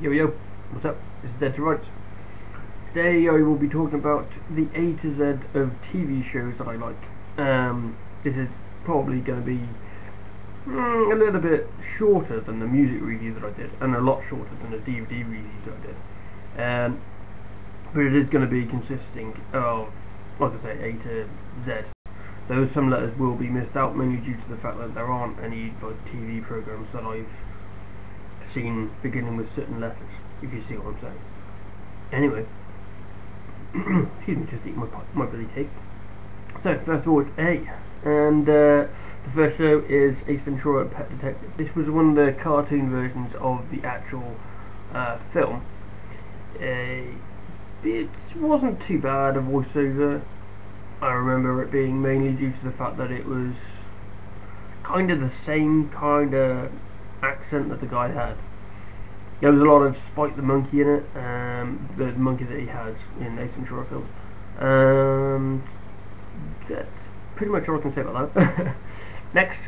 Yo, what's up? This is Dead to Rights. Today I will be talking about the A to Z of TV shows that I like. This is probably going to be a little bit shorter than the music review that I did, and a lot shorter than the DVD reviews that I did. But it is going to be consisting of, like I say, A to Z. Though some letters will be missed out, mainly due to the fact that there aren't any TV programs that I've seen beginning with certain letters, if you see what I'm saying. Anyway, excuse me, just eating my bloody cake. So, first of all, it's A, and the first show is Ace Ventura: Pet Detective. This was one of the cartoon versions of the actual film. It wasn't too bad a voiceover. I remember it being mainly due to the fact that it was kind of the same kind of accent that the guy had. There was a lot of Spike the Monkey in it, the monkey that he has in Ace Ventura films. That's pretty much all I can say about that. Next,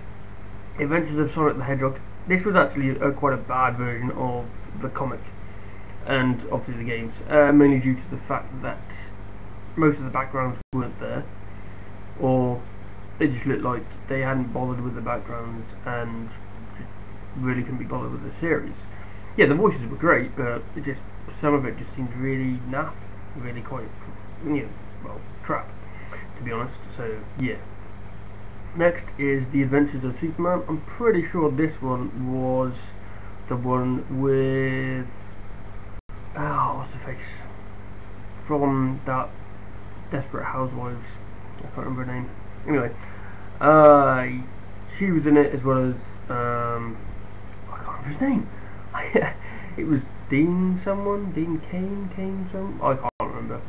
Adventures of Sonic the Hedgehog. This was actually quite a bad version of the comic, and obviously the games, mainly due to the fact that most of the backgrounds weren't there, or they just looked like they hadn't bothered with the backgrounds and really couldn't be bothered with the series. Yeah, the voices were great, but some of it just seemed really naff, really quite, crap, to be honest. So yeah. Next is The Adventures of Superman. I'm pretty sure this one was the one with what's the face from that Desperate Housewives. I can't remember her name. Anyway, she was in it as well as I can't remember his name. It was Dean Kane someone. I can't remember.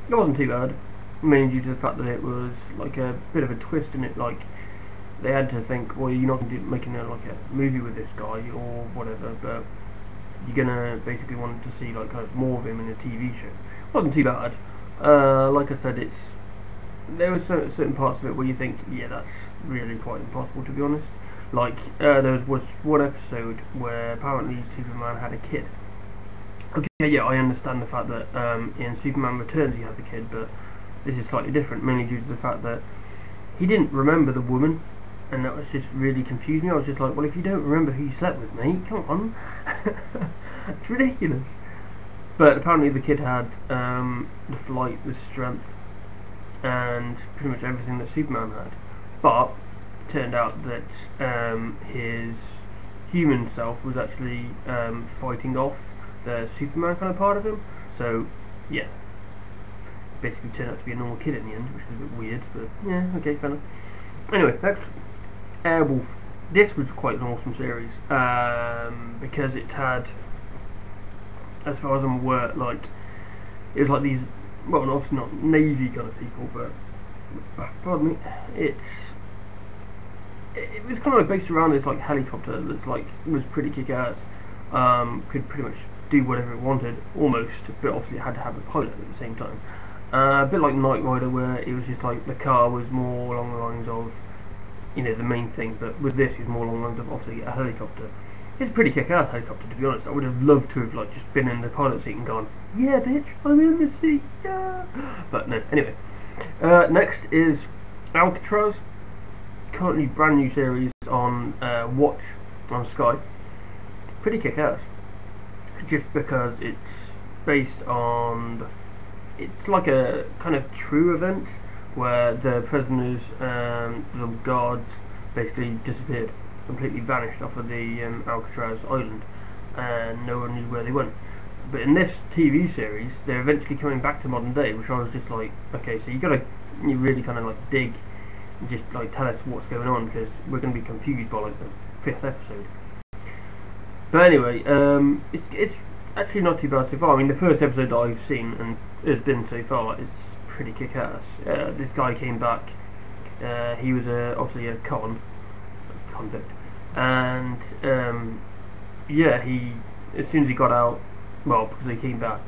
It wasn't too bad, mainly due to the fact that it was like a bit of a twist in it. Like they had to think, well, you're not going to be making a movie with this guy or whatever, but you're gonna basically want to see kind of more of him in a TV show. It wasn't too bad. Like I said, there were certain parts of it where you think, yeah, that's really quite impossible, to be honest. Like, there was one episode where apparently Superman had a kid. Okay, yeah, I understand the fact that in Superman Returns he has a kid, but this is slightly different, mainly due to the fact that he didn't remember the woman, and that was just really confusing me. I was just like, well, if you don't remember who you slept with, mate, come on. It's ridiculous. But apparently the kid had the flight, the strength, and pretty much everything that Superman had. But it turned out that his human self was actually fighting off the Superman kind of part of him. So yeah, basically turned out to be a normal kid in the end, which is a bit weird, but yeah, okay, fair enough. Anyway, next, Airwolf. This was quite an awesome series because it had, as far as I'm aware, it was like these, well, obviously not Navy kind of people, but pardon me, it was kind of based around this helicopter that was pretty kick-ass, could pretty much do whatever it wanted, almost, but obviously it had to have a pilot at the same time. A bit like Knight Rider, where it was just the car was more along the lines of, the main thing, but with this it was more along the lines of obviously a helicopter. It's a pretty kick-ass helicopter, to be honest. I would have loved to have just been in the pilot seat and gone, yeah, bitch, I'm in the seat, yeah. But no, anyway. Next is Alcatraz. Currently brand new series on Watch on Sky. Pretty kick-ass. Just because it's based on, it's like a kind of true event where the prisoners, the guards, basically disappeared, completely vanished off of the Alcatraz island, and no one knew where they went. But in this TV series, they're eventually coming back to modern day, which I was just like, okay, so you really kind of dig, and just tell us what's going on, because we're going to be confused by the 5th episode. But anyway, it's actually not too bad so far. I mean, the first episode that I've seen and has been so far is pretty kick-ass. This guy came back. He was obviously a convict, and yeah, as soon as he got out, well, because he came back,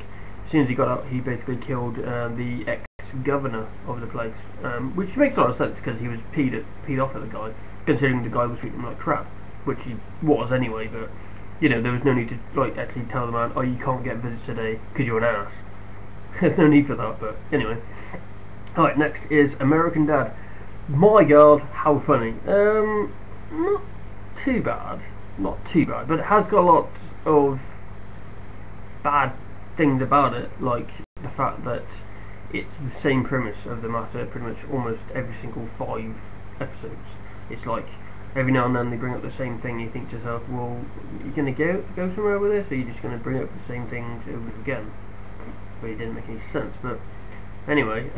as soon as he got out, he basically killed the ex-governor of the place, which makes a lot of sense because he was peed off at the guy, considering the guy was treating him like crap, which he was anyway. But you know, there was no need to like actually tell the man, oh, you can't get visits today because you're an ass. There's no need for that. But anyway, alright, next is American Dad. My God, how funny. Not too bad, but it has got a lot of bad things about it, like the fact that it's the same premise of the matter pretty much almost every single 5 episodes. It's like every now and then they bring up the same thing. You think to yourself, well, you're going to go somewhere with this, or you're just going to bring up the same things over again? But it didn't make any sense. But anyway,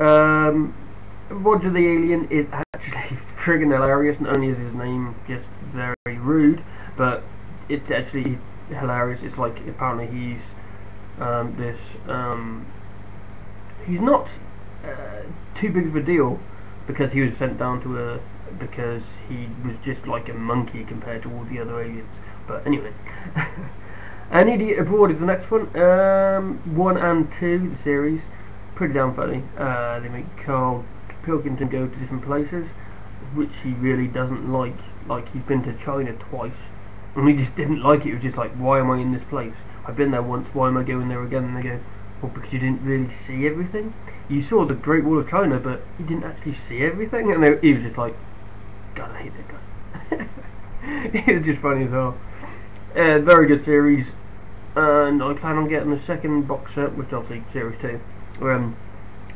Roger the Alien is actually friggin' hilarious. Not only is his name just very rude, but it's actually hilarious. It's like apparently he's he's not too big of a deal because he was sent down to Earth because he was just like a monkey compared to all the other aliens. But anyway, An Idiot Abroad is the next one. 1 and 2, the series, pretty damn funny. They make Carl Pilkington go to different places, which he really doesn't like. Like, he's been to China twice, and he just didn't like it. He was just like, why am I in this place? I've been there once, why am I going there again? And they go, well, because you didn't really see everything. You saw the Great Wall of China, but you didn't actually see everything. And he was just like, God, I hate that guy. It was just funny as hell. Very good series, and I plan on getting the second box set, which obviously series 2,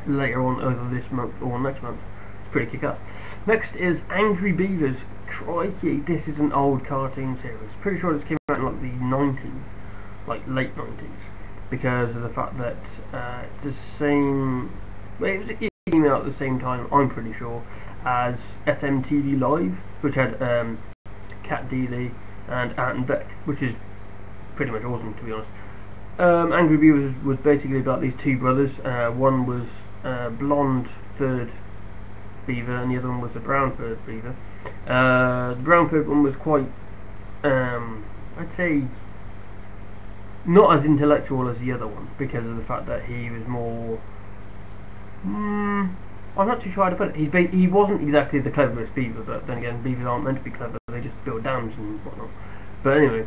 later on either this month or next month. It's pretty kick-ass. Next is Angry Beavers. Crikey, this is an old cartoon series. Pretty sure this came out in like the 90s, like late 90s, because of the fact that it's the same. Well, it came out at the same time, I'm pretty sure, as SMTV Live, which had Cat Dealey and Ant and Beck, which is pretty much awesome, to be honest. Angry Beavers was basically about these 2 brothers. One was blonde furred beaver, and the other one was a brown furred beaver. The brown furred one was quite, I'd say, not as intellectual as the other one, because of the fact that he was more. I'm not too sure how to put it. He wasn't exactly the cleverest beaver, but then again, beavers aren't meant to be clever. They just build dams and whatnot. But anyway,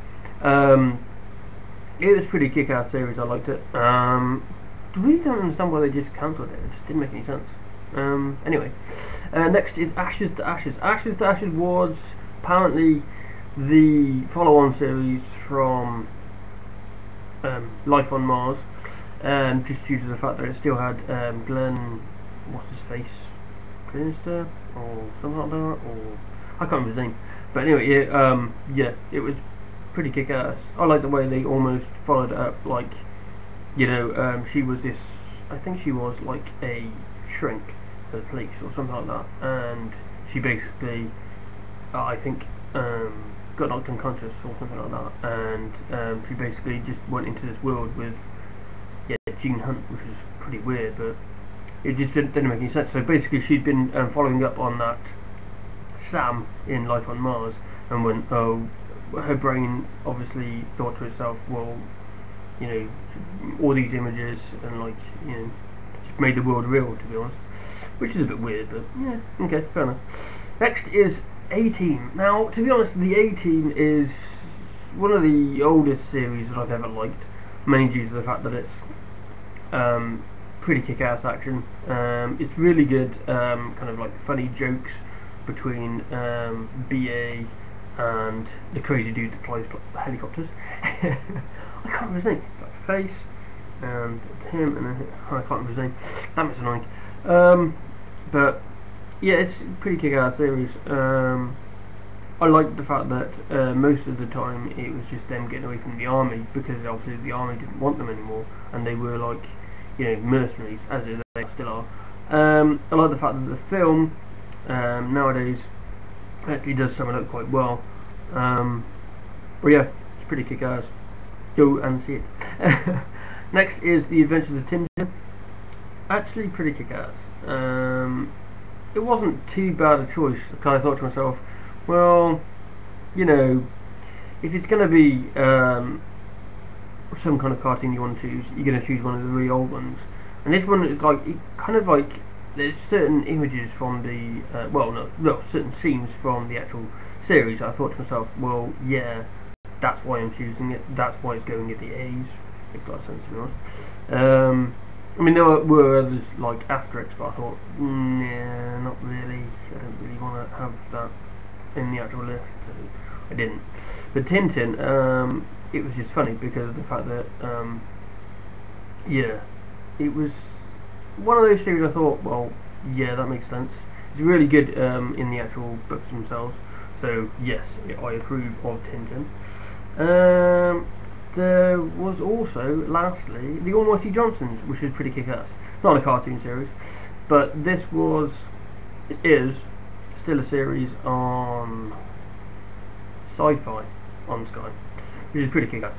it was a pretty kick-ass series. I liked it. Really don't understand why they just cancelled it. It just didn't make any sense. Anyway, next is Ashes to Ashes. Ashes to Ashes was apparently the follow-on series from Life on Mars, just due to the fact that it still had Glenn, what's his face, Glenister or something like that, or I can't remember his name. But anyway, yeah, it was pretty kick-ass. I like the way they almost followed it up, like, you know, she was this, I think she was like a shrink for the police or something like that, and she basically, I think, got knocked unconscious or something like that, and she basically just went into this world with, yeah, Gene Hunt, which was pretty weird, but it just didn't make any sense. So basically she'd been following up on that Sam in Life on Mars, and when her brain obviously thought to herself, well, you know, all these images and, like, you know, just made the world real, to be honest, which is a bit weird, but yeah, okay, fair enough. Next is A-Team. Now, to be honest, the A-Team is one of the oldest series that I've ever liked, mainly due to the fact that it's pretty kick-ass action. It's really good, kind of like funny jokes between BA and the crazy dude that flies helicopters. I can't remember his name. It's like Face and him, and then I can't remember his name. Damn, it's annoying. But yeah, it's a pretty kick-ass series. I like the fact that most of the time it was just them getting away from the army, because obviously the army didn't want them anymore, and they were like, you know, mercenaries, as they still are. I like the fact that the film nowadays actually does sum it up quite well. But yeah, it's pretty kick-ass. Go and see it. Next is The Adventures of Tintin. Actually pretty kick-ass. It wasn't too bad a choice, because I thought to myself, well, you know, if it's going to be some kind of cartoon you want to choose, you're going to choose one of the really old ones. And this one is like, kind of like, there's certain images from the, well, no, certain scenes from the actual series. I thought to myself, well, yeah, that's why I'm choosing it. That's why it's going at the A's. Makes a lot of sense, to be honest. I mean, there were others like Asterix, but I thought, nah, not really. I don't really want to have that in the actual list, so I didn't. But Tintin, it was just funny because of the fact that, yeah, it was one of those series I thought, well, yeah, that makes sense. It's really good in the actual books themselves, so yes, I approve of Tintin. There was also, lastly, The Almighty Johnsons, which is pretty kick-ass. Not a cartoon series, but it is still a series on Sci-Fi on Sky, which is pretty kick-ass.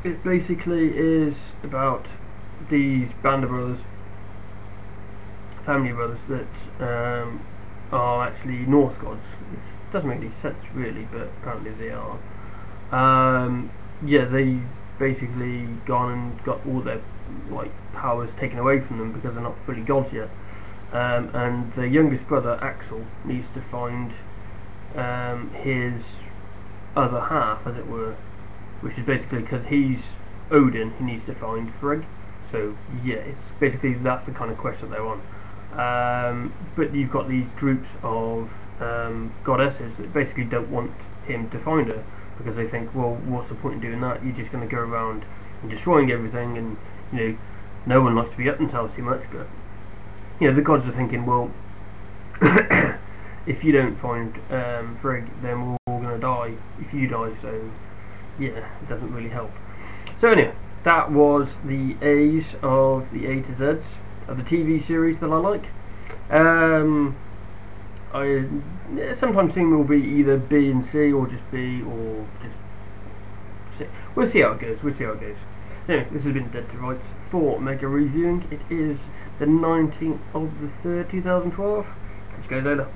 It basically is about these band of brothers, family of brothers, that are actually Norse gods. It doesn't make any sense really, but apparently they are. Yeah, they basically gone and got all their powers taken away from them because they're not fully gods yet. And their youngest brother Axel needs to find his other half, as it were, which is basically because he's Odin, he needs to find Frigg. So yeah, it's basically that's the kind of quest that they're on. But you've got these groups of goddesses that basically don't want him to find her, because they think, well, what's the point in doing that? You're just going to go around and destroying everything, and no one likes to be up themselves too much. But the gods are thinking, well, if you don't find Frigg, then we're all going to die if you die. So yeah, it doesn't really help. So anyway, that was the A's of the A to Z's of the TV series that I like. I sometimes think will be either B and C, or just B, or just C. We'll see how it goes. Anyway, this has been Dead to Rights for Mega Reviewing. It is the 19th of the 3rd, 2012. Catch you guys later.